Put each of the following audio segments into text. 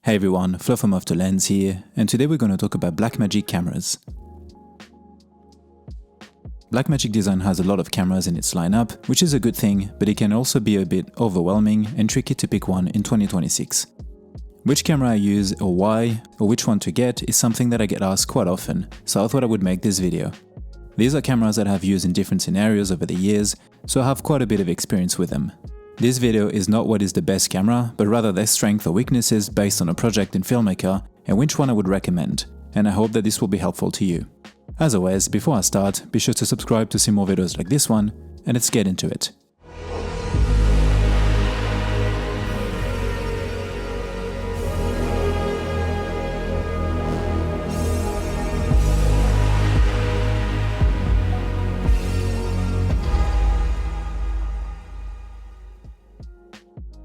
Hey everyone, Flo from After Lens here, and today we're going to talk about Blackmagic cameras. Blackmagic Design has a lot of cameras in its lineup, which is a good thing, but it can also be a bit overwhelming and tricky to pick one in 2026. Which camera I use or why, or which one to get is something that I get asked quite often, so I thought I would make this video. These are cameras that I've used in different scenarios over the years, so I have quite a bit of experience with them. This video is not what is the best camera, but rather their strengths or weaknesses based on a project in Filmmaker and which one I would recommend, and I hope that this will be helpful to you. As always, before I start, be sure to subscribe to see more videos like this one, and let's get into it.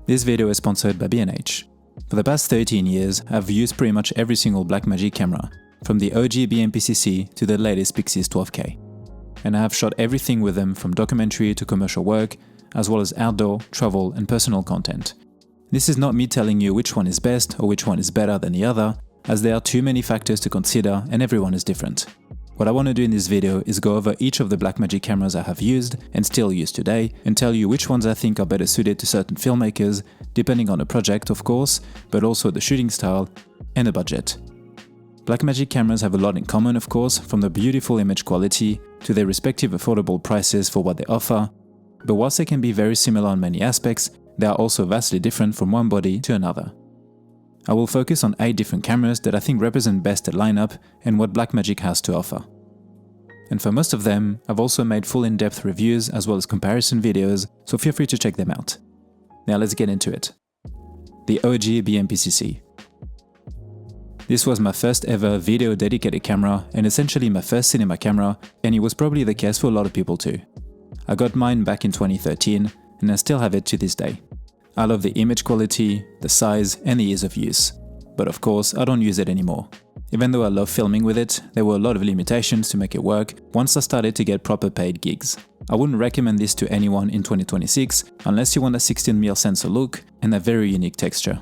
This video is sponsored by B&H. For the past 13 years, I've used pretty much every single Blackmagic camera, from the OG BMPCC to the latest PYXIS 12K. And I have shot everything with them from documentary to commercial work, as well as outdoor, travel and personal content. This is not me telling you which one is best or which one is better than the other, as there are too many factors to consider and everyone is different. What I want to do in this video is go over each of the Blackmagic cameras I have used and still use today, and tell you which ones I think are better suited to certain filmmakers, depending on the project of course, but also the shooting style and the budget. Blackmagic cameras have a lot in common of course, from the beautiful image quality to their respective affordable prices for what they offer, but whilst they can be very similar on many aspects, they are also vastly different from one body to another. I will focus on 8 different cameras that I think represent best the lineup and what Blackmagic has to offer. And for most of them, I've also made full in-depth reviews as well as comparison videos, so feel free to check them out. Now let's get into it. The OG BMPCC. This was my first ever video dedicated camera and essentially my first cinema camera, and it was probably the case for a lot of people too. I got mine back in 2013 and I still have it to this day. I love the image quality, the size and the ease of use. But of course, I don't use it anymore. Even though I love filming with it, there were a lot of limitations to make it work once I started to get proper paid gigs. I wouldn't recommend this to anyone in 2026 unless you want a 16mm sensor look and a very unique texture.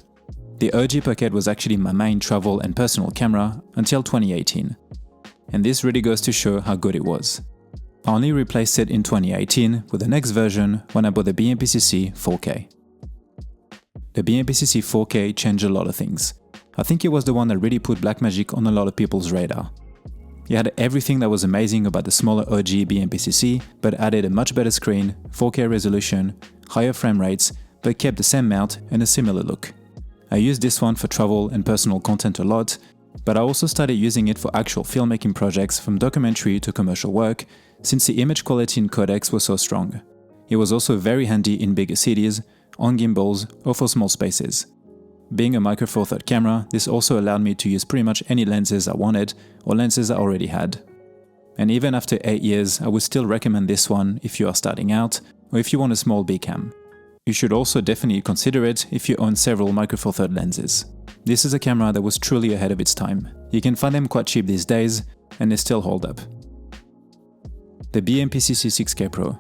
The OG Pocket was actually my main travel and personal camera until 2018. And this really goes to show how good it was. I only replaced it in 2018 with the next version when I bought the BMPCC 4K. The BMPCC 4K changed a lot of things. I think it was the one that really put Blackmagic on a lot of people's radar. It had everything that was amazing about the smaller OG BMPCC, but added a much better screen, 4K resolution, higher frame rates, but kept the same mount and a similar look. I used this one for travel and personal content a lot, but I also started using it for actual filmmaking projects from documentary to commercial work, since the image quality and codecs were so strong. It was also very handy in bigger cities, on gimbals or for small spaces. Being a Micro Four Third camera, this also allowed me to use pretty much any lenses I wanted or lenses I already had. And even after 8 years, I would still recommend this one if you are starting out or if you want a small B cam. You should also definitely consider it if you own several Micro Four Third lenses. This is a camera that was truly ahead of its time. You can find them quite cheap these days and they still hold up. The BMPCC 6K Pro.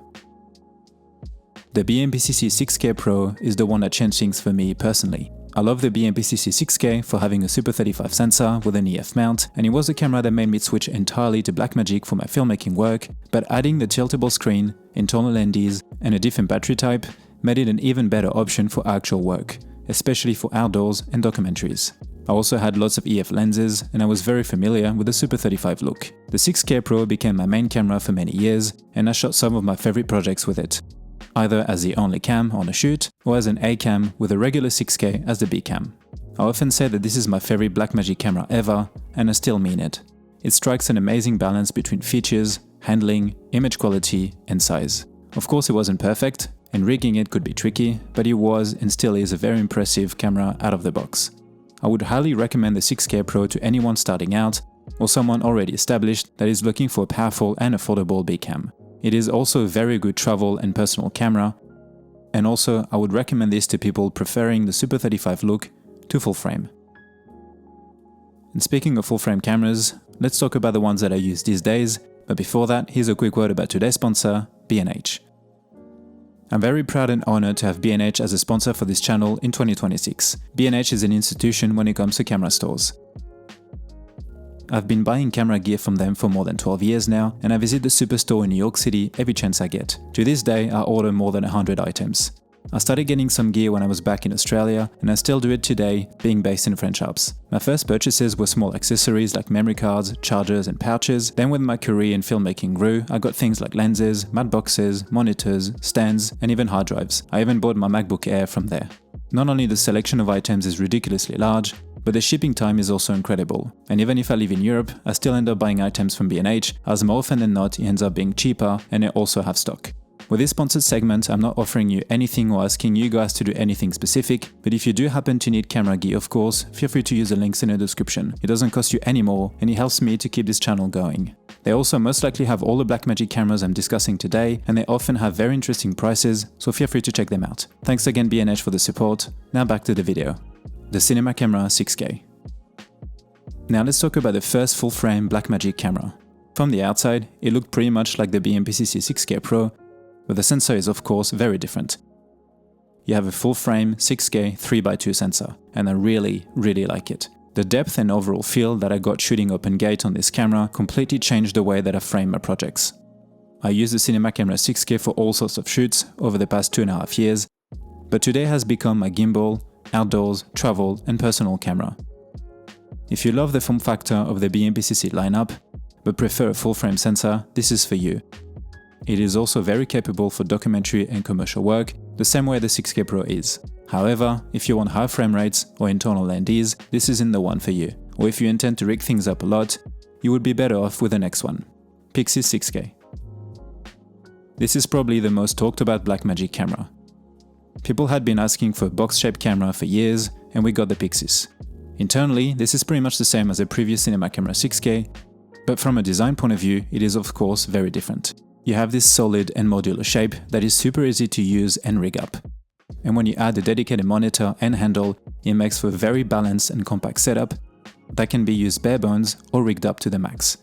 The BMPCC 6K Pro is the one that changed things for me personally. I love the BMPCC 6K for having a Super 35 sensor with an EF mount, and it was a camera that made me switch entirely to Blackmagic for my filmmaking work, but adding the tiltable screen, internal NDs, and a different battery type made it an even better option for actual work, especially for outdoors and documentaries. I also had lots of EF lenses, and I was very familiar with the Super 35 look. The 6K Pro became my main camera for many years, and I shot some of my favorite projects with it, either as the only cam on a shoot or as an A cam with a regular 6K as the B cam. I often say that this is my favorite Blackmagic camera ever, and I still mean it. It strikes an amazing balance between features, handling, image quality and size. Of course it wasn't perfect, and rigging it could be tricky, but it was and still is a very impressive camera out of the box. I would highly recommend the 6K Pro to anyone starting out or someone already established that is looking for a powerful and affordable B cam. It is also a very good travel and personal camera, and also I would recommend this to people preferring the Super 35 look to full frame. And speaking of full frame cameras, let's talk about the ones that I use these days, but before that, here's a quick word about today's sponsor, B&H. I'm very proud and honored to have B&H as a sponsor for this channel in 2026. B&H is an institution when it comes to camera stores. I've been buying camera gear from them for more than 12 years now, and I visit the Superstore in New York City every chance I get. To this day, I order more than 100 items. I started getting some gear when I was back in Australia, and I still do it today, being based in French Alps. My first purchases were small accessories like memory cards, chargers and pouches. Then when my career in filmmaking grew, I got things like lenses, matte boxes, monitors, stands, and even hard drives. I even bought my MacBook Air from there. Not only the selection of items is ridiculously large, but the shipping time is also incredible. And even if I live in Europe, I still end up buying items from B&H, as more often than not it ends up being cheaper and they also have stock. With this sponsored segment, I'm not offering you anything or asking you guys to do anything specific, but if you do happen to need camera gear, of course, feel free to use the links in the description. It doesn't cost you any more, and it helps me to keep this channel going. They also most likely have all the Blackmagic cameras I'm discussing today, and they often have very interesting prices, so feel free to check them out. Thanks again B&H for the support. Now back to the video. The Cinema Camera 6K. Now let's talk about the first full-frame Blackmagic camera. From the outside, it looked pretty much like the BMPCC 6K Pro, but the sensor is of course very different. You have a full-frame 6K 3x2 sensor, and I really like it. The depth and overall feel that I got shooting open gate on this camera completely changed the way that I frame my projects. I use the Cinema Camera 6K for all sorts of shoots over the past 2.5 years, but today has become my gimbal, outdoors, travel and personal camera. If you love the form factor of the BMPCC lineup, but prefer a full-frame sensor, this is for you. It is also very capable for documentary and commercial work, the same way the 6K Pro is. However, if you want high frame rates or internal NDs, this isn't the one for you. Or if you intend to rig things up a lot, you would be better off with the next one, PYXIS 6K. This is probably the most talked about Blackmagic camera. People had been asking for a box-shaped camera for years, and we got the PYXIS. Internally, this is pretty much the same as the previous Cinema Camera 6K, but from a design point of view, it is of course very different. You have this solid and modular shape that is super easy to use and rig up. And when you add a dedicated monitor and handle, it makes for a very balanced and compact setup that can be used bare bones or rigged up to the max.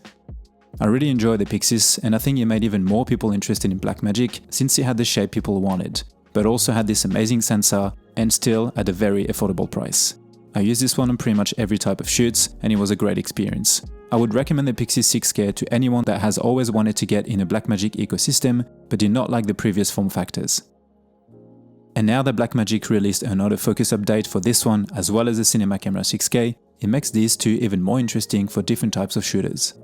I really enjoy the PYXIS, and I think it made even more people interested in Blackmagic since it had the shape people wanted, but also had this amazing sensor and still at a very affordable price. I use this one on pretty much every type of shoots, and it was a great experience. I would recommend the PYXIS 6K to anyone that has always wanted to get in a Blackmagic ecosystem but did not like the previous form factors. And now that Blackmagic released another focus update for this one as well as the Cinema Camera 6K, it makes these two even more interesting for different types of shooters.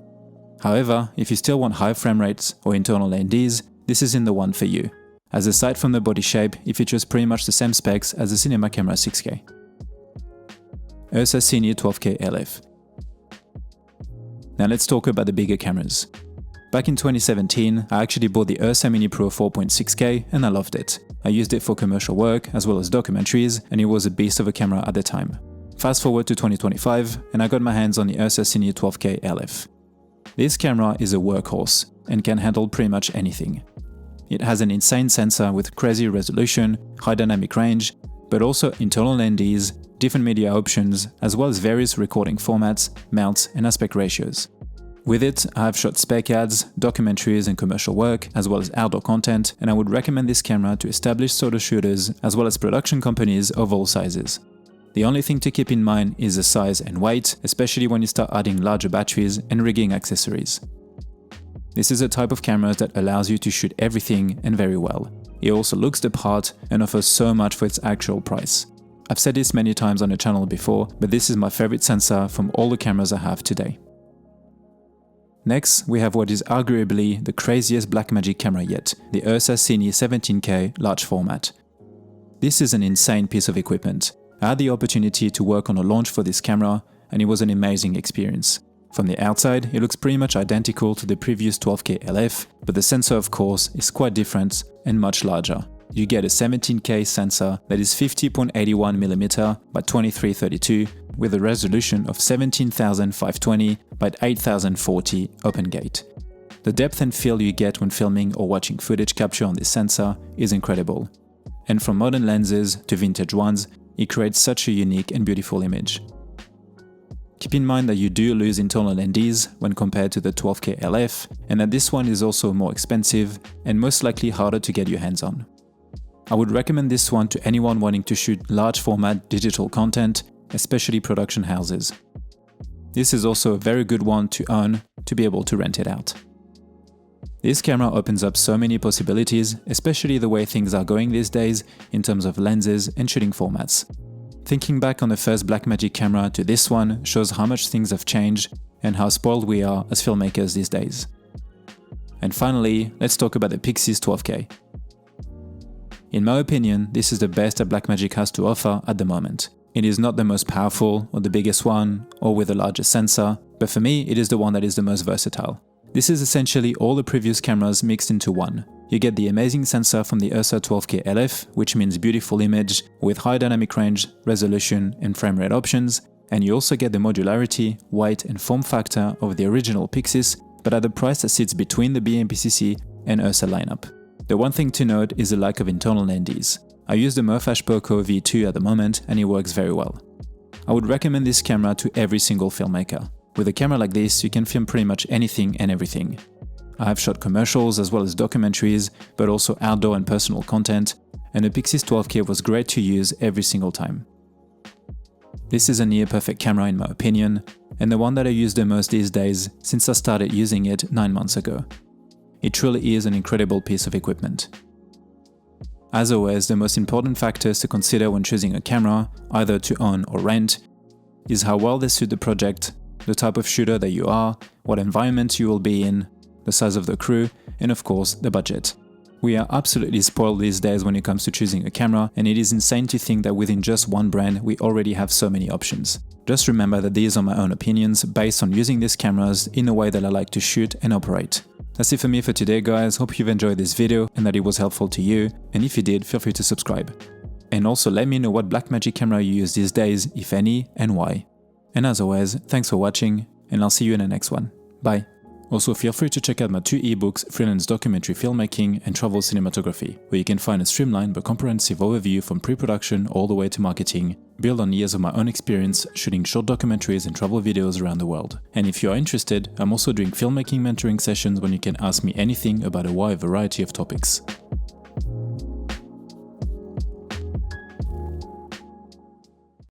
However, if you still want high frame rates or internal NDs, this isn't the one for you, as aside from the body shape, it features pretty much the same specs as the Cinema Camera 6K. Ursa Cine 12K LF. Now let's talk about the bigger cameras. Back in 2017, I actually bought the Ursa Mini Pro 4.6K and I loved it. I used it for commercial work as well as documentaries, and it was a beast of a camera at the time. Fast forward to 2025 and I got my hands on the Ursa Cine 12K LF. This camera is a workhorse and can handle pretty much anything. It has an insane sensor with crazy resolution, high dynamic range, but also internal NDs, different media options, as well as various recording formats, mounts and aspect ratios. With it, I have shot spec ads, documentaries and commercial work, as well as outdoor content, and I would recommend this camera to established solo shooters as well as production companies of all sizes. The only thing to keep in mind is the size and weight, especially when you start adding larger batteries and rigging accessories. This is a type of camera that allows you to shoot everything and very well. It also looks the part and offers so much for its actual price. I've said this many times on the channel before, but this is my favorite sensor from all the cameras I have today. Next, we have what is arguably the craziest Blackmagic camera yet, the Ursa Cine 17K large format. This is an insane piece of equipment. I had the opportunity to work on a launch for this camera, and it was an amazing experience. From the outside, it looks pretty much identical to the previous 12K LF, but the sensor of course is quite different and much larger. You get a 17K sensor that is 50.81mm by 2332 with a resolution of 17,520 by 8040 open gate. The depth and feel you get when filming or watching footage capture on this sensor is incredible. And from modern lenses to vintage ones, it creates such a unique and beautiful image. Keep in mind that you do lose internal NDs when compared to the 12K LF, and that this one is also more expensive and most likely harder to get your hands on. I would recommend this one to anyone wanting to shoot large format digital content, especially production houses. This is also a very good one to own to be able to rent it out. This camera opens up so many possibilities, especially the way things are going these days in terms of lenses and shooting formats. Thinking back on the first Blackmagic camera to this one shows how much things have changed and how spoiled we are as filmmakers these days. And finally, let's talk about the PYXIS 12K. In my opinion, this is the best that Blackmagic has to offer at the moment. It is not the most powerful or the biggest one or with the largest sensor, but for me it is the one that is the most versatile. This is essentially all the previous cameras mixed into one. You get the amazing sensor from the Ursa 12K LF, which means beautiful image with high dynamic range, resolution and frame rate options, and you also get the modularity, weight and form factor of the original PYXIS, but at a price that sits between the BMPCC and Ursa lineup. The one thing to note is the lack of internal NDs. I use the Mofash Poco V2 at the moment and it works very well. I would recommend this camera to every single filmmaker. With a camera like this, you can film pretty much anything and everything. I have shot commercials as well as documentaries, but also outdoor and personal content, and the PYXIS 12K was great to use every single time. This is a near perfect camera in my opinion, and the one that I use the most these days since I started using it 9 months ago. It truly is an incredible piece of equipment. As always, the most important factors to consider when choosing a camera, either to own or rent, is how well they suit the project, the type of shooter that you are, what environment you will be in, the size of the crew, and of course, the budget. We are absolutely spoiled these days when it comes to choosing a camera, and it is insane to think that within just one brand we already have so many options. Just remember that these are my own opinions based on using these cameras in a way that I like to shoot and operate. That's it for me for today guys, hope you've enjoyed this video and that it was helpful to you, and if you did, feel free to subscribe. And also let me know what Blackmagic camera you use these days, if any, and why. And as always, thanks for watching, and I'll see you in the next one. Bye! Also feel free to check out my 2 ebooks, Freelance Documentary Filmmaking and Travel Cinematography, where you can find a streamlined but comprehensive overview from pre-production all the way to marketing, built on years of my own experience shooting short documentaries and travel videos around the world. And if you are interested, I'm also doing filmmaking mentoring sessions when you can ask me anything about a wide variety of topics.